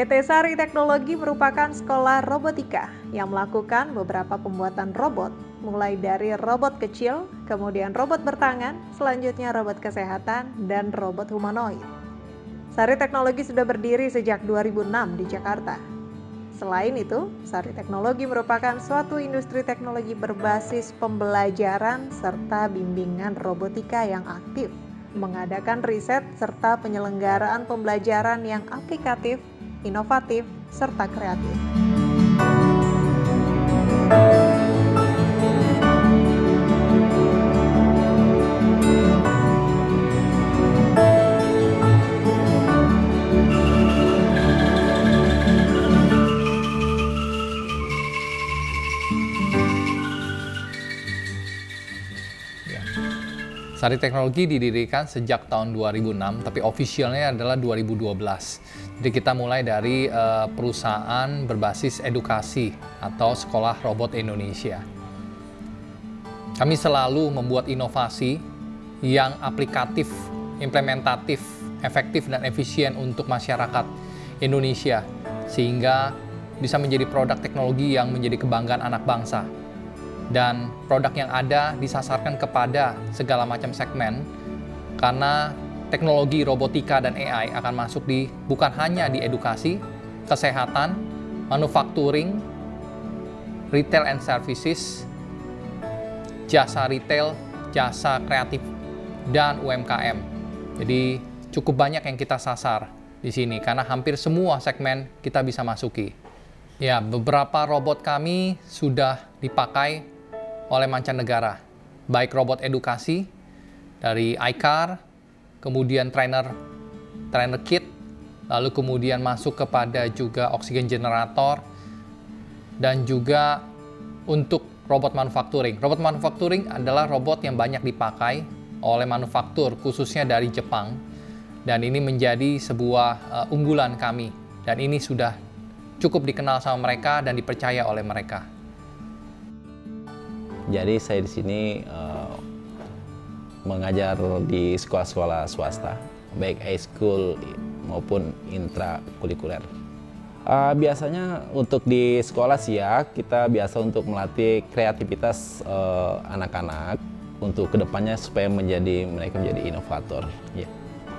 PT Sari Teknologi merupakan sekolah robotika yang melakukan beberapa pembuatan robot, mulai dari robot kecil, kemudian robot bertangan, selanjutnya robot kesehatan, dan robot humanoid. Sari Teknologi sudah berdiri sejak 2006 di Jakarta. Selain itu, Sari Teknologi merupakan suatu industri teknologi berbasis pembelajaran serta bimbingan robotika yang aktif, mengadakan riset serta penyelenggaraan pembelajaran yang aplikatif, inovatif, serta kreatif. Sari Teknologi didirikan sejak tahun 2006, tapi officialnya adalah 2012. Jadi kita mulai dari perusahaan berbasis edukasi atau Sekolah Robot Indonesia. Kami selalu membuat inovasi yang aplikatif, implementatif, efektif, dan efisien untuk masyarakat Indonesia, sehingga bisa menjadi produk teknologi yang menjadi kebanggaan anak bangsa. Dan produk yang ada disasarkan kepada segala macam segmen, karena teknologi robotika dan AI akan masuk bukan hanya di edukasi, kesehatan, manufacturing, retail and services, jasa retail, jasa kreatif, dan UMKM. Jadi cukup banyak yang kita sasar di sini, karena hampir semua segmen kita bisa masuki. Ya, beberapa robot kami sudah dipakai oleh mancanegara, baik robot edukasi dari iCar, kemudian trainer kit, lalu kemudian masuk kepada juga oksigen generator, dan juga untuk robot manufacturing. Robot manufacturing adalah robot yang banyak dipakai oleh manufaktur, khususnya dari Jepang, dan ini menjadi sebuah unggulan kami, dan ini sudah cukup dikenal sama mereka dan dipercaya oleh mereka. Jadi saya di sini mengajar di sekolah-sekolah swasta, baik high school maupun intrakurikuler. Biasanya untuk di sekolah sih ya, kita biasa untuk melatih kreativitas anak-anak untuk kedepannya supaya mereka menjadi inovator. Ya,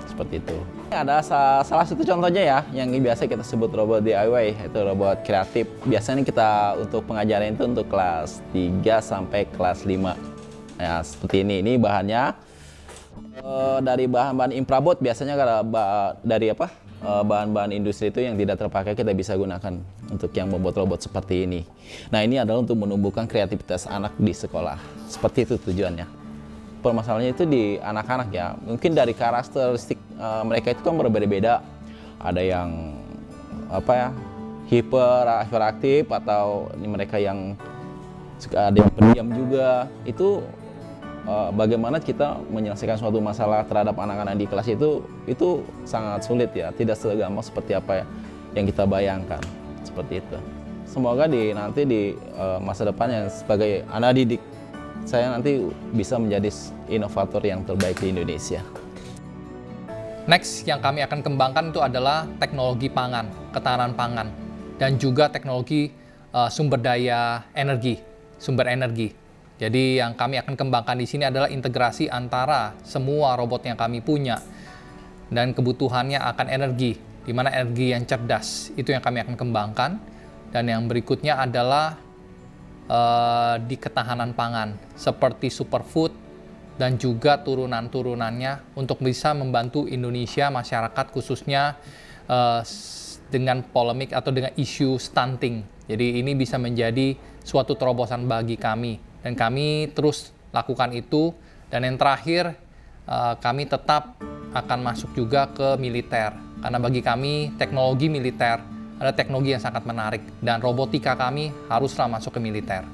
seperti itu. Ada salah satu contohnya ya, yang biasa kita sebut robot DIY, itu robot kreatif. Biasanya kita untuk pengajaran itu untuk kelas 3 sampai kelas 5. Ya, seperti ini. Ini bahannya dari bahan-bahan infraboard, biasanya dari bahan-bahan industri itu yang tidak terpakai kita bisa gunakan untuk yang membuat robot seperti ini. Nah, ini adalah untuk menumbuhkan kreativitas anak di sekolah. Seperti itu tujuannya. Permasalahannya itu di anak-anak ya, mungkin dari karakteristik mereka itu kan berbeda-beda. Ada yang hiperaktif, atau ini mereka yang ada yang pendiam juga. Itu bagaimana kita menyelesaikan suatu masalah terhadap anak-anak di kelas itu sangat sulit ya, tidak segampang seperti apa yang kita bayangkan, seperti itu. Semoga nanti di masa depan yang sebagai anak didik, saya nanti bisa menjadi inovator yang terbaik di Indonesia. Next yang kami akan kembangkan itu adalah teknologi pangan, ketahanan pangan, dan juga teknologi sumber energi. Jadi yang kami akan kembangkan di sini adalah integrasi antara semua robot yang kami punya, dan kebutuhannya akan energi, di mana energi yang cerdas itu yang kami akan kembangkan. Dan yang berikutnya adalah di ketahanan pangan seperti superfood dan juga turunan-turunannya untuk bisa membantu Indonesia, masyarakat khususnya dengan polemik atau dengan isu stunting. Jadi ini bisa menjadi suatu terobosan bagi kami, dan kami terus lakukan itu. Dan yang terakhir, kami tetap akan masuk juga ke militer, karena bagi kami teknologi militer ada teknologi yang sangat menarik, dan robotika kami haruslah masuk ke militer.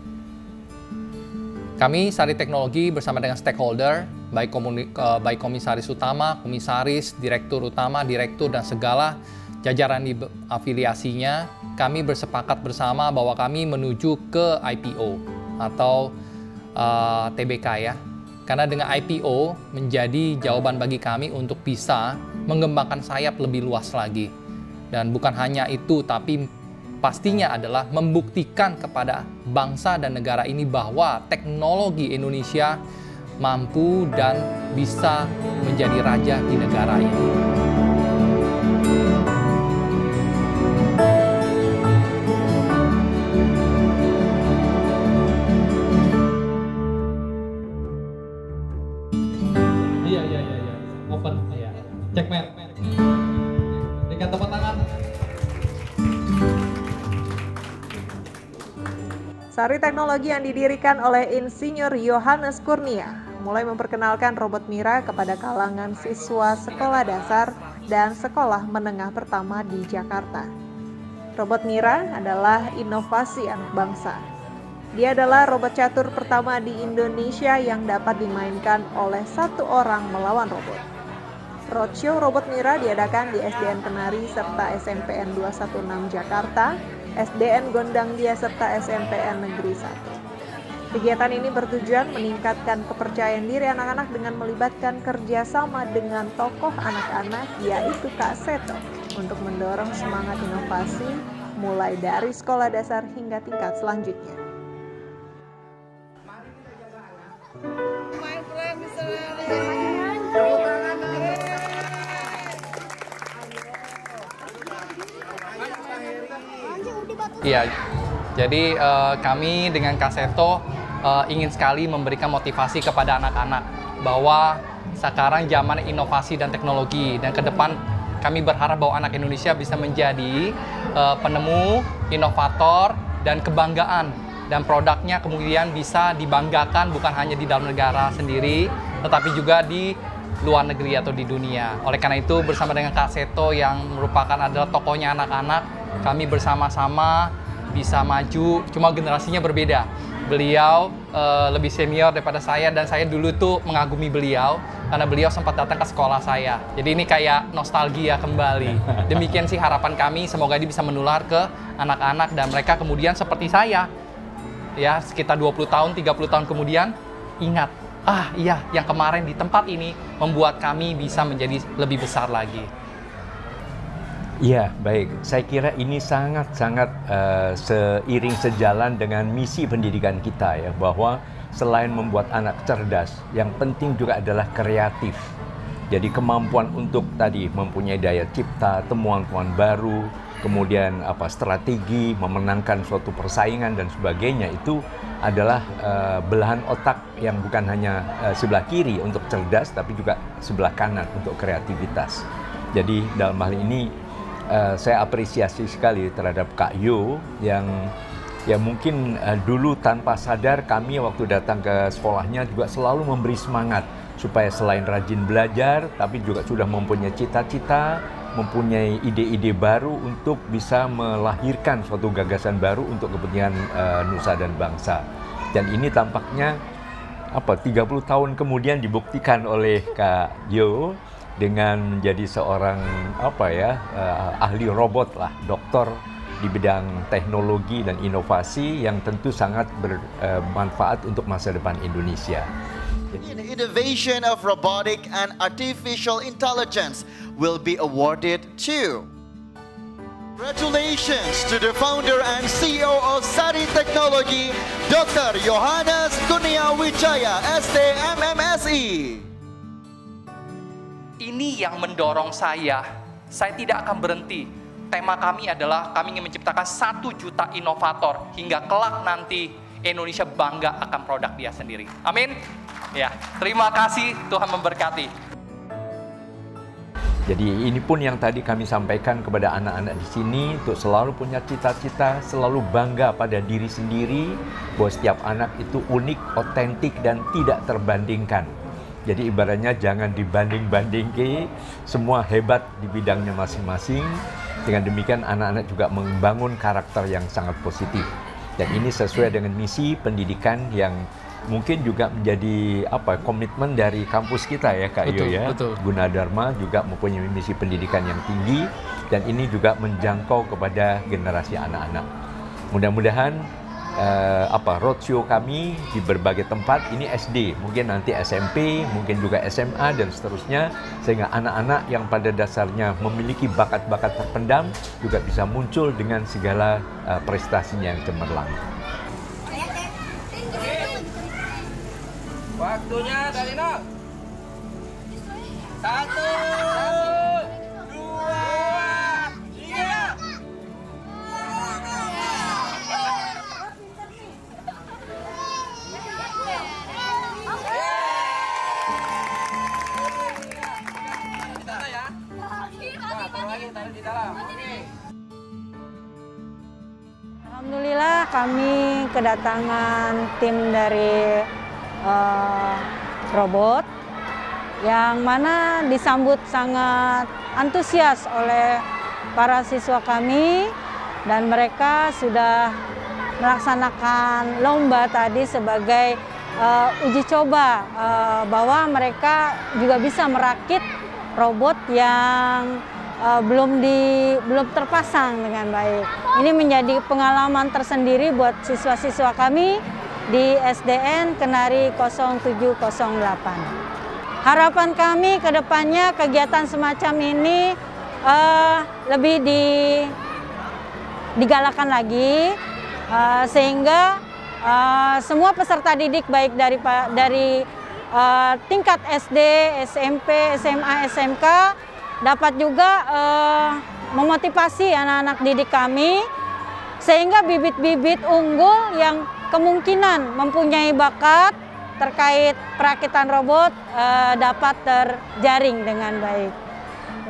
Kami Sari Teknologi bersama dengan stakeholder, baik komisaris utama, komisaris, direktur utama, direktur, dan segala jajaran di afiliasinya, kami bersepakat bersama bahwa kami menuju ke IPO atau TBK ya. Karena dengan IPO menjadi jawaban bagi kami untuk bisa mengembangkan sayap lebih luas lagi. Dan bukan hanya itu, tapi pastinya adalah membuktikan kepada bangsa dan negara ini bahwa teknologi Indonesia mampu dan bisa menjadi raja di negara ini. Iya. Open, ya. Cek mer. Berikan tepuk tangan. Sari Teknologi yang didirikan oleh Insinyur Yohanes Kurnia mulai memperkenalkan robot Mira kepada kalangan siswa sekolah dasar dan sekolah menengah pertama di Jakarta. Robot Mira adalah inovasi anak bangsa. Dia adalah robot catur pertama di Indonesia yang dapat dimainkan oleh satu orang melawan robot. Roadshow Robot Mira diadakan di SDN Kenari serta SMPN 216 Jakarta, SDN Gondang Dia serta SMPN Negeri 1. Kegiatan ini bertujuan meningkatkan kepercayaan diri anak-anak dengan melibatkan kerjasama dengan tokoh anak-anak yaitu Kak Seto untuk mendorong semangat inovasi mulai dari sekolah dasar hingga tingkat selanjutnya. Iya, jadi kami dengan Kak Seto ingin sekali memberikan motivasi kepada anak-anak bahwa sekarang zaman inovasi dan teknologi, dan ke depan kami berharap bahwa anak Indonesia bisa menjadi penemu, inovator, dan kebanggaan, dan produknya kemudian bisa dibanggakan bukan hanya di dalam negara sendiri, tetapi juga di luar negeri atau di dunia. Oleh karena itu, bersama dengan Kak Seto yang merupakan adalah tokohnya anak-anak, kami bersama-sama bisa maju, cuma generasinya berbeda. Beliau lebih senior daripada saya, dan saya dulu tuh mengagumi beliau karena beliau sempat datang ke sekolah saya. Jadi ini kayak nostalgia kembali. Demikian sih harapan kami, semoga ini bisa menular ke anak-anak dan mereka kemudian seperti saya. Ya, sekitar 20 tahun, 30 tahun kemudian ingat, iya, yang kemarin di tempat ini membuat kami bisa menjadi lebih besar lagi. Ya, baik. Saya kira ini sangat-sangat seiring sejalan dengan misi pendidikan kita ya, bahwa selain membuat anak cerdas, yang penting juga adalah kreatif. Jadi kemampuan untuk tadi mempunyai daya cipta, temuan-temuan baru, kemudian strategi memenangkan suatu persaingan dan sebagainya, itu adalah belahan otak yang bukan hanya sebelah kiri untuk cerdas, tapi juga sebelah kanan untuk kreativitas. Jadi dalam hal ini saya apresiasi sekali terhadap Kak Yo yang mungkin dulu tanpa sadar kami waktu datang ke sekolahnya juga selalu memberi semangat supaya selain rajin belajar tapi juga sudah mempunyai cita-cita, mempunyai ide-ide baru untuk bisa melahirkan suatu gagasan baru untuk kepentingan nusa dan bangsa. Dan ini tampaknya 30 tahun kemudian dibuktikan oleh Kak Yo dengan menjadi seorang ahli robot lah, doktor di bidang teknologi dan inovasi yang tentu sangat bermanfaat untuk masa depan Indonesia. Innovation of robotic and artificial intelligence will be awarded to. Congratulations to the founder and CEO of Sari Teknologi, Dr. Yohanes Kurnia Wijaya, STMMSI. Ini yang mendorong saya tidak akan berhenti. Tema kami adalah kami ingin menciptakan 1 juta inovator hingga kelak nanti Indonesia bangga akan produk dia sendiri. Amin. Ya, terima kasih, Tuhan memberkati. Jadi ini pun yang tadi kami sampaikan kepada anak-anak di sini untuk selalu punya cita-cita, selalu bangga pada diri sendiri bahwa setiap anak itu unik, otentik dan tidak terbandingkan. Jadi ibaratnya jangan dibanding-bandingkan, semua hebat di bidangnya masing-masing. Dengan demikian anak-anak juga membangun karakter yang sangat positif. Dan ini sesuai dengan misi pendidikan yang mungkin juga menjadi komitmen dari kampus kita ya Kak Yo ya. Betul. Gunadarma juga mempunyai misi pendidikan yang tinggi dan ini juga menjangkau kepada generasi anak-anak. Mudah-mudahan roadshow kami di berbagai tempat. Ini SD, mungkin nanti SMP, mungkin juga SMA dan seterusnya, sehingga anak-anak yang pada dasarnya memiliki bakat-bakat terpendam juga bisa muncul dengan segala prestasinya yang cemerlang. Waktunya dari nol. 1, 2, 3. Alhamdulillah kami kedatangan tim dari robot yang mana disambut sangat antusias oleh para siswa kami, dan mereka sudah melaksanakan lomba tadi sebagai uji coba bahwa mereka juga bisa merakit robot yang belum terpasang dengan baik. Ini menjadi pengalaman tersendiri buat siswa-siswa kami di SDN Kenari 0708. Harapan kami ke depannya kegiatan semacam ini lebih digalakan lagi sehingga semua peserta didik baik dari tingkat SD, SMP, SMA, SMK dapat juga memotivasi anak-anak didik kami sehingga bibit-bibit unggul yang kemungkinan mempunyai bakat terkait perakitan robot dapat terjaring dengan baik.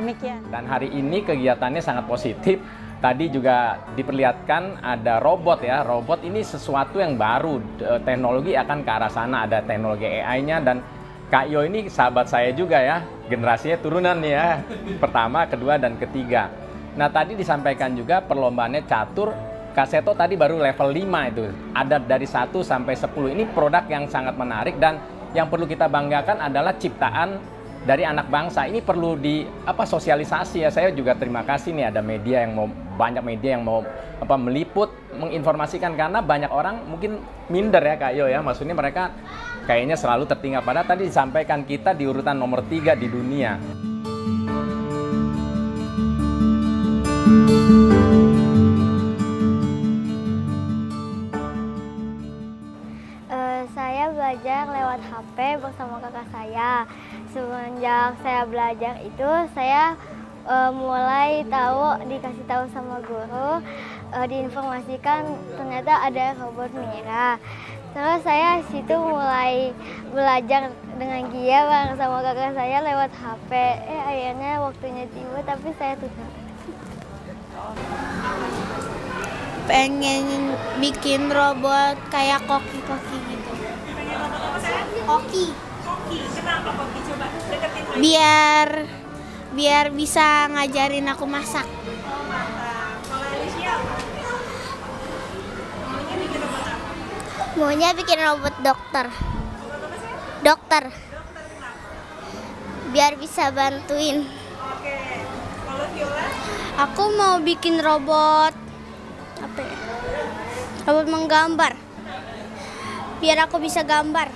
Demikian. Dan hari ini kegiatannya sangat positif. Tadi juga diperlihatkan ada robot ya. Robot ini sesuatu yang baru. Teknologi akan ke arah sana. Ada teknologi AI-nya, dan Kak Yo ini sahabat saya juga ya. Generasinya turunan nih ya. Pertama, kedua, dan ketiga. Nah tadi disampaikan juga perlombaannya catur. Kak Seto tadi baru level 5 itu. Ada dari 1 sampai 10. Ini produk yang sangat menarik, dan yang perlu kita banggakan adalah ciptaan dari anak bangsa. Ini perlu sosialisasi ya. Saya juga terima kasih nih ada banyak media yang mau meliput, menginformasikan, karena banyak orang mungkin minder ya Kak Yo ya. Maksudnya mereka kayaknya selalu tertinggal. Padahal tadi disampaikan kita di urutan nomor 3 di dunia. Saya belajar lewat HP bersama kakak saya. Semenjak saya belajar itu, saya mulai dikasih tahu sama guru, diinformasikan ternyata ada robot Mira. Terus saya situ mulai belajar dengan giat bareng sama kakak saya lewat HP. Akhirnya waktunya tiba, tapi saya tutup. Pengen bikin robot kayak koki-koki gitu. Koki. Kenapa koki? Coba deketin lagi. Biar bisa ngajarin aku masak. Oh, mantap. Kalau Alicia apa? Maunya bikin robot apa? Maunya bikin robot dokter. Robot apa sih? Dokter. Dokter kenapa? Biar bisa bantuin. Oke. Kalau Viola? Aku mau bikin robot apa ya? Robot menggambar. Biar aku bisa gambar.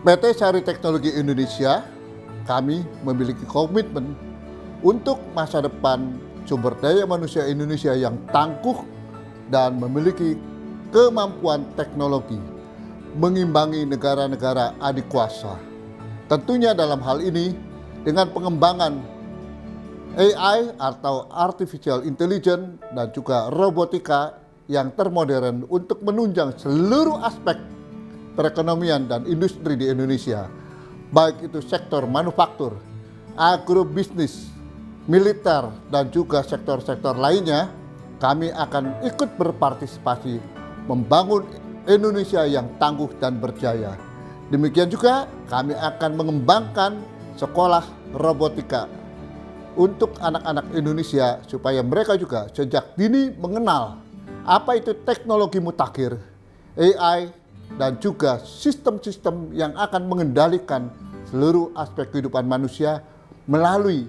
PT Sari Teknologi Indonesia, kami memiliki komitmen untuk masa depan sumber daya manusia Indonesia yang tangguh dan memiliki kemampuan teknologi mengimbangi negara-negara adikuasa. Tentunya dalam hal ini dengan pengembangan AI atau Artificial Intelligence dan juga robotika yang termodern untuk menunjang seluruh aspek perekonomian dan industri di Indonesia, baik itu sektor manufaktur, agrobisnis, militer, dan juga sektor-sektor lainnya. Kami akan ikut berpartisipasi membangun Indonesia yang tangguh dan berjaya. Demikian juga kami akan mengembangkan sekolah robotika untuk anak-anak Indonesia supaya mereka juga sejak dini mengenal apa itu teknologi mutakhir, AI, dan juga sistem-sistem yang akan mengendalikan seluruh aspek kehidupan manusia melalui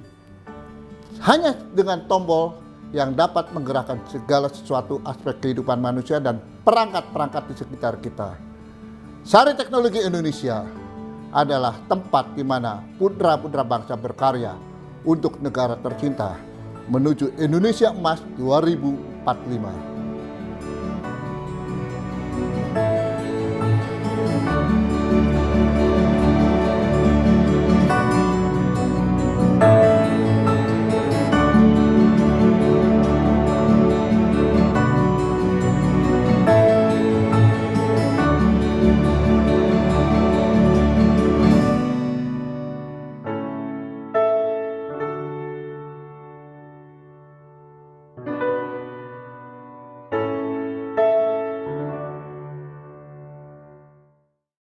hanya dengan tombol yang dapat menggerakkan segala sesuatu aspek kehidupan manusia dan perangkat-perangkat di sekitar kita. Sari Teknologi Indonesia adalah tempat di mana putra-putra bangsa berkarya untuk negara tercinta menuju Indonesia Emas 2045.